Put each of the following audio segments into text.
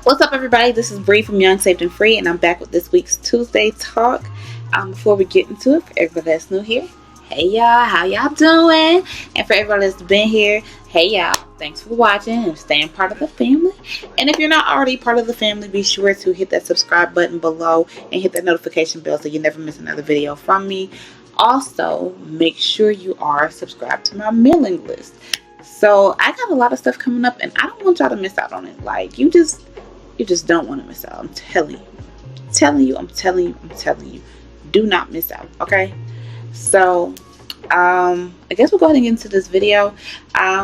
What's up, everybody? This is Bree from Young, Saved, and Free, and I'm back with this week's Tuesday Talk. Before we get into it, for everybody that's new here, hey y'all, how y'all doing? And for everybody that's been here, hey y'all, thanks for watching and staying part of the family. And if you're not already part of the family, be sure to hit that subscribe button below and hit that notification bell so you never miss another video from me. Also, make sure you are subscribed to my mailing list. So I got a lot of stuff coming up, and I don't want y'all to miss out on it. Like, you just don't want to miss out. I'm telling you. I'm telling you. Do not miss out, okay? So, I guess we'll go ahead and get into this video.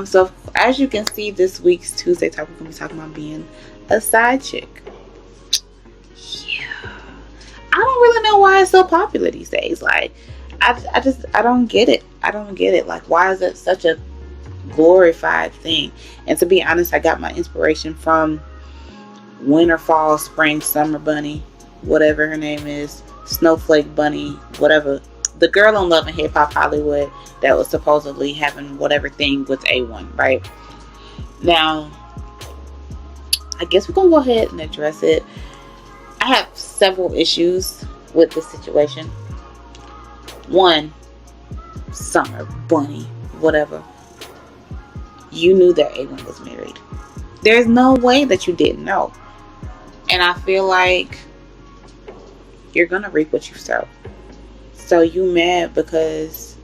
So, as you can see, this week's Tuesday Talk, we're going to be talking about being a side chick. Yeah. I don't really know why it's so popular these days. Like, I don't get it. Like, why is it such a glorified thing? And to be honest, I got my inspiration from Winter, Fall, Spring, Summer Bunny, whatever her name is, Snowflake Bunny, whatever, the girl on Love and Hip Hop Hollywood that was supposedly having whatever thing with A1, right? Now, I guess we're gonna go ahead and address it. I have several issues with this situation. One, Summer Bunny, whatever, you knew that A1 was married. There's no way that you didn't know. And I feel like you're gonna reap what you sow. So you mad because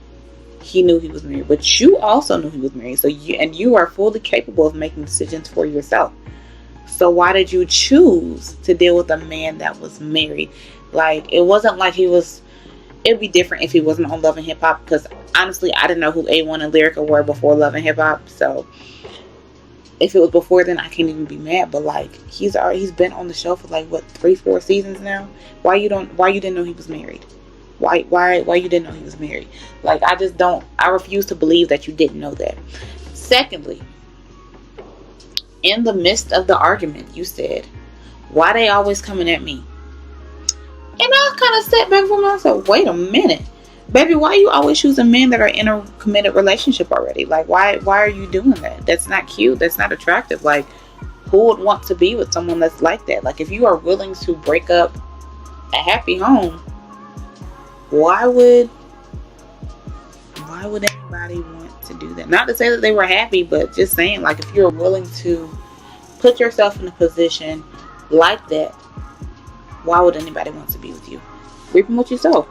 he knew he was married, but you also knew he was married. So you are fully capable of making decisions for yourself. So why did you choose to deal with a man that was married? Like, it wasn't like it'd be different if he wasn't on Love and Hip Hop, because honestly, I didn't know who A1 and Lyrica were before Love and Hip Hop. So if it was before then, I can't even be mad. But like, he's been on the show for like what, 3-4 seasons now. Why you didn't know he was married? Why you didn't know he was married? Like, I refuse to believe that you didn't know that. Secondly, in the midst of the argument, you said, why they always coming at me? And I kind of stepped back from myself. Wait a minute, baby, why you always choosing men that are in a committed relationship already? Like, why are you doing that? That's not cute. That's not attractive. Like, who would want to be with someone that's like that? Like, if you are willing to break up a happy home, why would anybody want to do that? Not to say that they were happy, but just saying, like, if you're willing to put yourself in a position like that, why would anybody want to be with you? Reaping what you sow.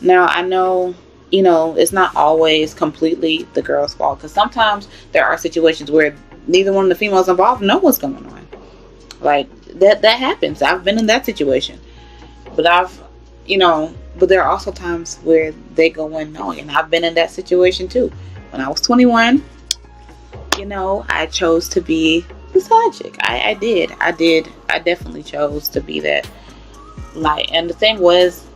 Now, I know, it's not always completely the girl's fault, because sometimes there are situations where neither one of the females involved know what's going on. Like, that happens. I've been in that situation. But but there are also times where they go in knowing, and I've been in that situation too. When I was 21, I chose to be the side chick. I did. I definitely chose to be that. Like, and the thing was,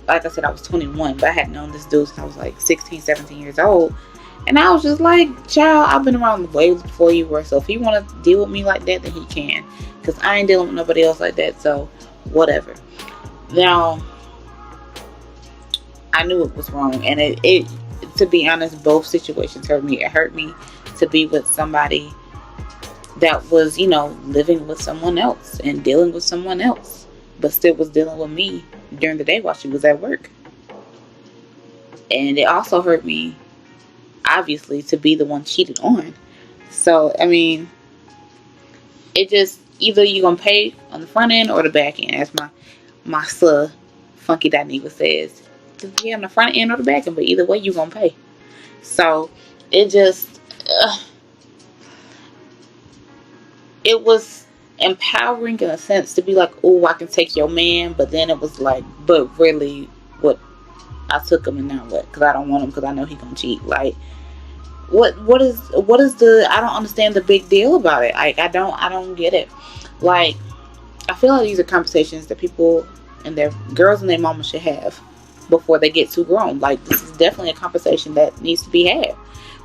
like I said, I was 21, but I had known this dude since I was like 16, 17 years old. And I was just like, child, I've been around the waves before you were. So if he want to deal with me like that, then he can. Because I ain't dealing with nobody else like that. So whatever. Now, I knew it was wrong. And it to be honest, both situations hurt me. It hurt me to be with somebody that was, living with someone else and dealing with someone else, but still was dealing with me during the day while she was at work. And it also hurt me, obviously, to be the one cheated on. So, I mean, it just, either you're going to pay on the front end or the back end, as my son, Funky That Nigga, says. Just pay on the front end or the back end, but either way, you're going to pay. So, it just, it was empowering in a sense to be like, oh, I can take your man, but then it was like, but really, what, I took him and now what? Because I don't want him because I know he gonna cheat. Like, what is the, I don't understand the big deal about it. Like, I don't get it. Like, I feel like these are conversations that people and their girls and their mama should have before they get too grown. Like, this is definitely a conversation that needs to be had.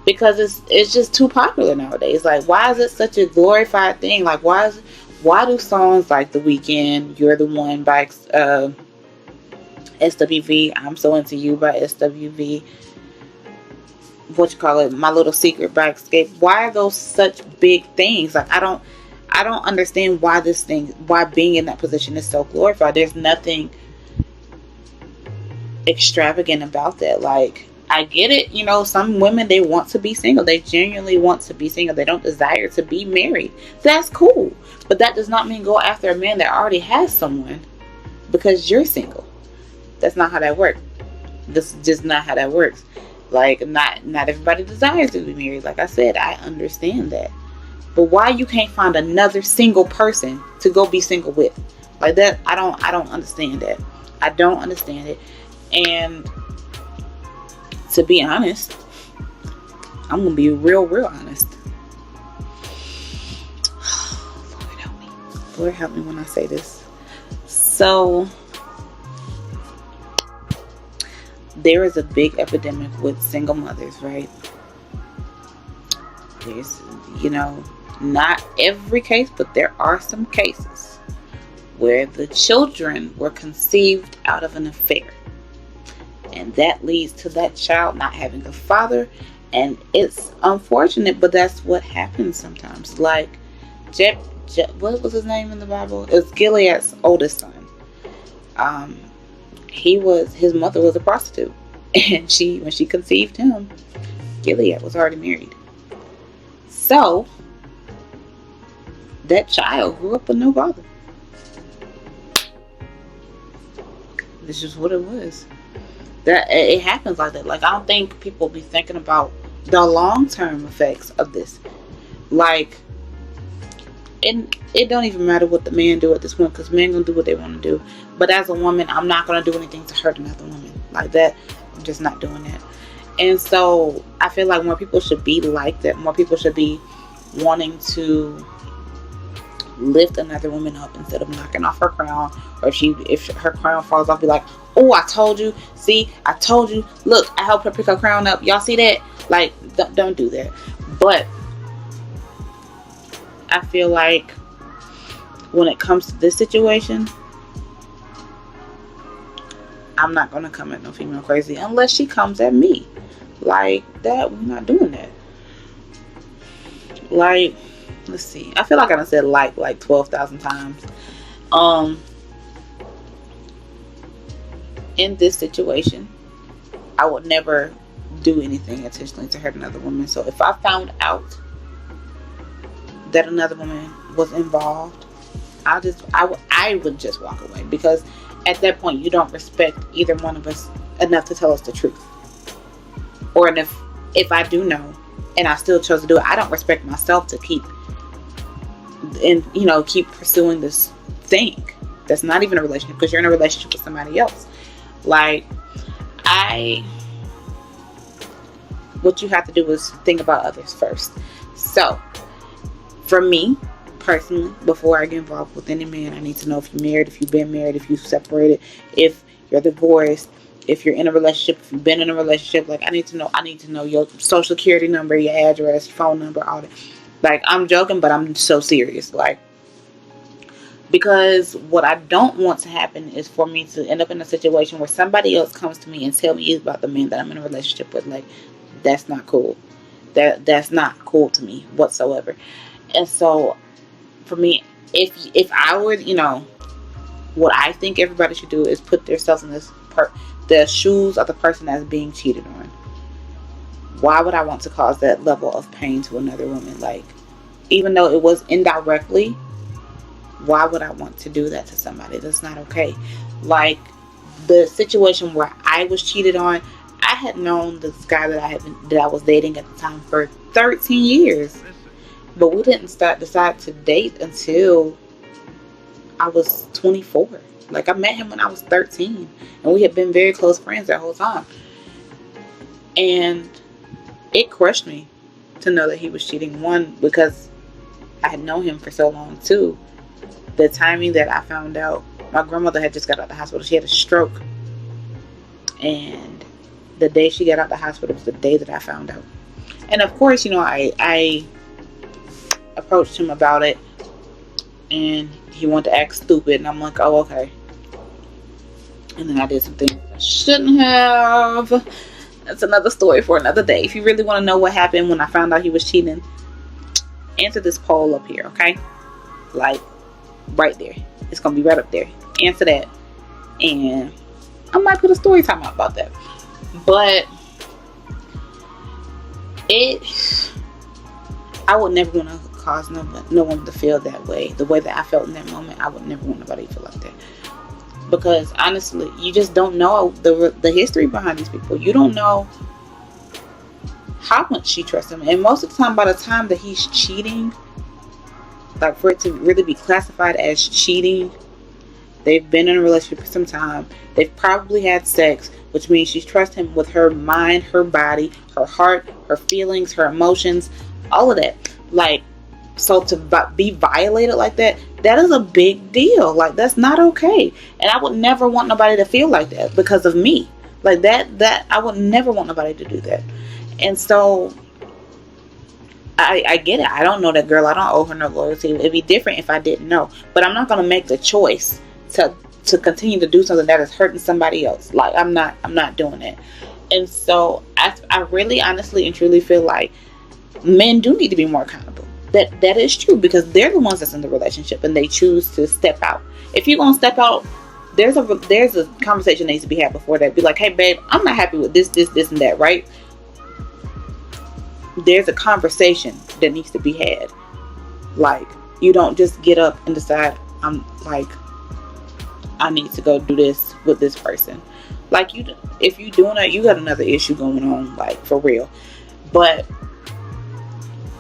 Because it's just too popular nowadays. Like, why is it such a glorified thing? Like, why do songs like The Weeknd, You're the One by SWV, I'm So Into You by SWV, My Little Secret by Escape, why are those such big things? Like, I don't understand why being in that position is so glorified. There's nothing extravagant about that. Like, I get it, some women, they want to be single. They genuinely want to be single. They don't desire to be married. That's cool. But that does not mean go after a man that already has someone because you're single. That's not how that works. This is just not how that works. Like, not everybody desires to be married. Like I said, I understand that. But why you can't find another single person to go be single with? Like that, I don't understand that. I don't understand it. And to be honest, I'm going to be real honest. Lord help me. Lord help me when I say this. So, there is a big epidemic with single mothers, right? There's, not every case, but there are some cases where the children were conceived out of an affair. And that leads to that child not having a father. And it's unfortunate, but that's what happens sometimes. Like, what was his name in the Bible? It was Gilead's oldest son. His mother was a prostitute. And when she conceived him, Gilead was already married. So, that child grew up with no father. This is what it was. That it happens like that. Like, I don't think people be thinking about the long-term effects of this. Like, it don't even matter what the man do at this point, because men gonna do what they want to do. But as a woman, I'm not gonna do anything to hurt another woman like that. I'm just not doing that. And so I feel like more people should be like that. More people should be wanting to lift another woman up instead of knocking off her crown. Or if her crown falls off, be like, oh, I told you. See, I told you. Look, I helped her pick her crown up. Y'all see that? Like, don't do that. But I feel like when it comes to this situation, I'm not going to come at no female crazy unless she comes at me. Like that, we're not doing that. Like, let's see. I feel like I done said like 12,000 times. In this situation, I would never do anything intentionally to hurt another woman. So if I found out that another woman was involved, I would just walk away, because at that point you don't respect either one of us enough to tell us the truth. Or if I do know and I still chose to do it, I don't respect myself to keep pursuing this thing that's not even a relationship, because you're in a relationship with somebody else. Like, what you have to do is think about others first. So for me personally, before I get involved with any man, I need to know if you're married, if you've been married, if you've separated, if you're divorced, if you're in a relationship, if you've been in a relationship. Like, I need to know your social security number, your address, phone number, all that. Like, I'm joking, but I'm so serious. Like, because what I don't want to happen is for me to end up in a situation where somebody else comes to me and tell me about the man that I'm in a relationship with. Like, that's not cool. That's not cool to me whatsoever. And so, for me, if I were, what I think everybody should do is put themselves in the shoes of the person that's being cheated on. Why would I want to cause that level of pain to another woman? Like, even though it was indirectly, why would I want to do that to somebody? That's not okay. Like, the situation where I was cheated on, I had known this guy that I was dating at the time for 13 years. But we didn't decide to date until I was 24. Like, I met him when I was 13. And we had been very close friends that whole time. And it crushed me to know that he was cheating. One, because I had known him for so long. Two, the timing that I found out. My grandmother had just got out of the hospital. She had a stroke. And the day she got out of the hospital was the day that I found out. And of course, I approached him about it, and he wanted to act stupid, and I'm like, oh, okay. And then I did some things I shouldn't have. That's another story for another day. If you really want to know what happened when I found out he was cheating, answer this poll up here, okay? Like, right there. It's gonna be right up there. Answer that. And I might put a story time out about that. But I would never want to cause no one to feel that way. The way that I felt in that moment, I would never want nobody to feel like that. Because honestly, you just don't know the history behind these people. You don't know how much she trusts him. And most of the time, by the time that he's cheating, like for it to really be classified as cheating, they've been in a relationship for some time. They've probably had sex, which means she trusts him with her mind, her body, her heart, her feelings, her emotions, all of that. Like, so to be violated like that is a big deal. Like, that's not okay. And I would never want nobody to feel like that because of me. Like that I would never want nobody to do that. And so I get it. I don't know that girl. I don't owe her no loyalty. It'd be different if I didn't know. But I'm not going to make the choice to continue to do something that is hurting somebody else. Like, I'm not doing it. And so I really honestly and truly feel like men do need to be more accountable. That is true, because they're the ones that's in the relationship and they choose to step out. If you're going to step out, there's a conversation that needs to be had before that. Be like, hey babe, I'm not happy with this, and that, right? There's a conversation that needs to be had. Like, you don't just get up and decide, I need to go do this with this person. Like, if you're doing that, you got another issue going on, like, for real. But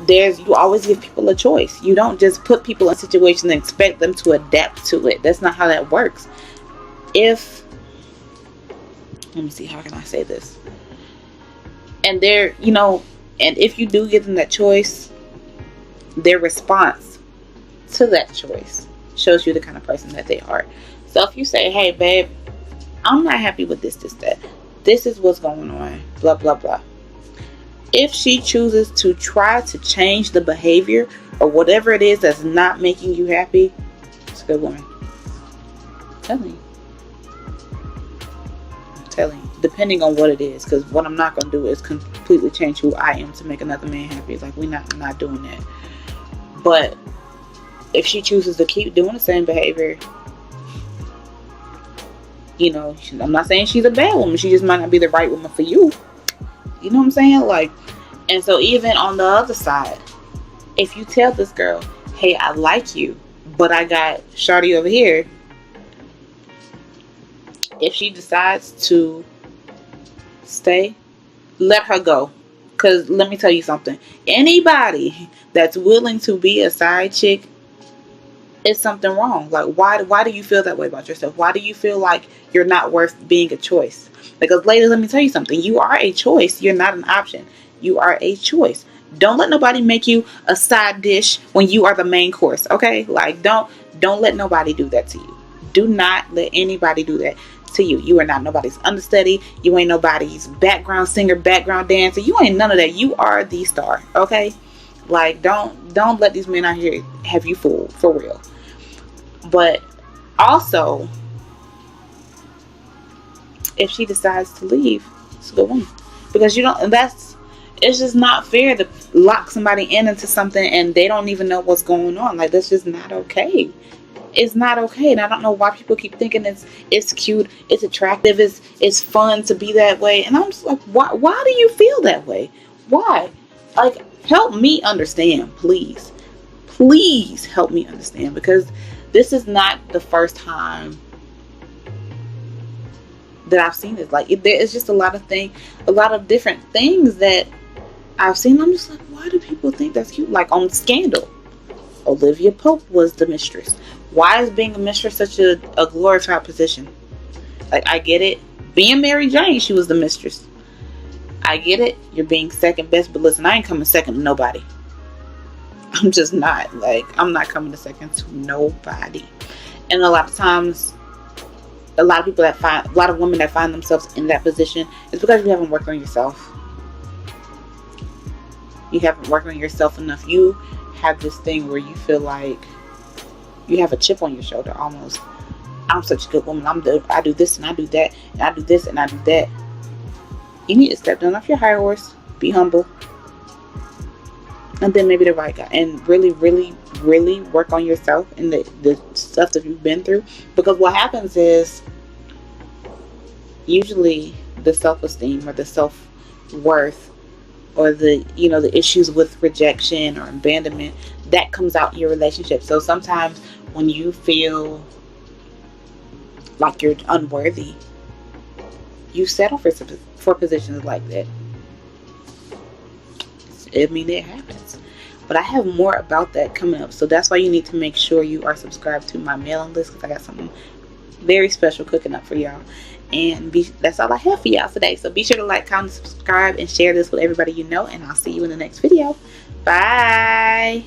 you always give people a choice. You don't just put people in situations and expect them to adapt to it. That's not how that works. Let me see, how can I say this? And and if you do give them that choice, their response to that choice shows you the kind of person that they are. So if you say, hey babe, I'm not happy with this, that, this is what's going on, blah blah blah. If she chooses to try to change the behavior or whatever it is that's not making you happy, it's a good woman. I'm telling you, depending on what it is, because what I'm not going to do is completely change who I am to make another man happy. Like, I'm not doing that. But if she chooses to keep doing the same behavior, I'm not saying she's a bad woman. She just might not be the right woman for you. You know what I'm saying? Like, and so even on the other side, if you tell this girl, hey, I like you, but I got shawty over here, if she decides to stay, let her go. Because let me tell you something. Anybody that's willing to be a side chick, is something wrong. Like, why do you feel that way about yourself? Why do you feel like you're not worth being a choice? Because ladies, let me tell you something. You are a choice. You're not an option. You are a choice. Don't let nobody make you a side dish when you are the main course. Okay? Like, don't let nobody do that to you. Do not let anybody do that to you. You are not nobody's understudy. You ain't nobody's background singer, background dancer. You ain't none of that. You are the star. Okay? Like, don't let these men out here have you fooled, for real. But also, if she decides to leave, it's a good one. Because it's just not fair to lock somebody into something and they don't even know what's going on. Like, that's just not okay. It's not okay. And I don't know why people keep thinking it's cute, it's attractive, it's fun to be that way. And I'm just like, why do you feel that way? Why? Like, help me understand, please. Please help me understand, because this is not the first time that I've seen this. Like, there is just a lot of different things that I've seen. I'm just like, why do people think that's cute? Like, on Scandal, Olivia Pope was the mistress. Why is being a mistress such a glorified position? Like, I get it. Being Mary Jane, she was the mistress. I get it. You're being second best, but listen, I ain't coming second to nobody. I'm just not. Like, I'm not coming to second to nobody. And a lot of times, a lot of women that find themselves in that position is because you haven't worked on yourself. You haven't worked on yourself enough. You have this thing where you feel like you have a chip on your shoulder almost. I'm such a good woman. I do this and I do that, and I do this and I do that. You need to step down off your high horse, be humble, and then maybe the right guy, and really, really really work on yourself and the stuff that you've been through. Because what happens is usually the self-esteem or the self-worth or the the issues with rejection or abandonment, that comes out in your relationship. So sometimes when you feel like you're unworthy, you settle for positions like that. I mean, it happens. But I have more about that coming up. So that's why you need to make sure you are subscribed to my mailing list, because I got something very special cooking up for y'all. And that's all I have for y'all today. So be sure to like, comment, subscribe, and share this with everybody you know. And I'll see you in the next video. Bye.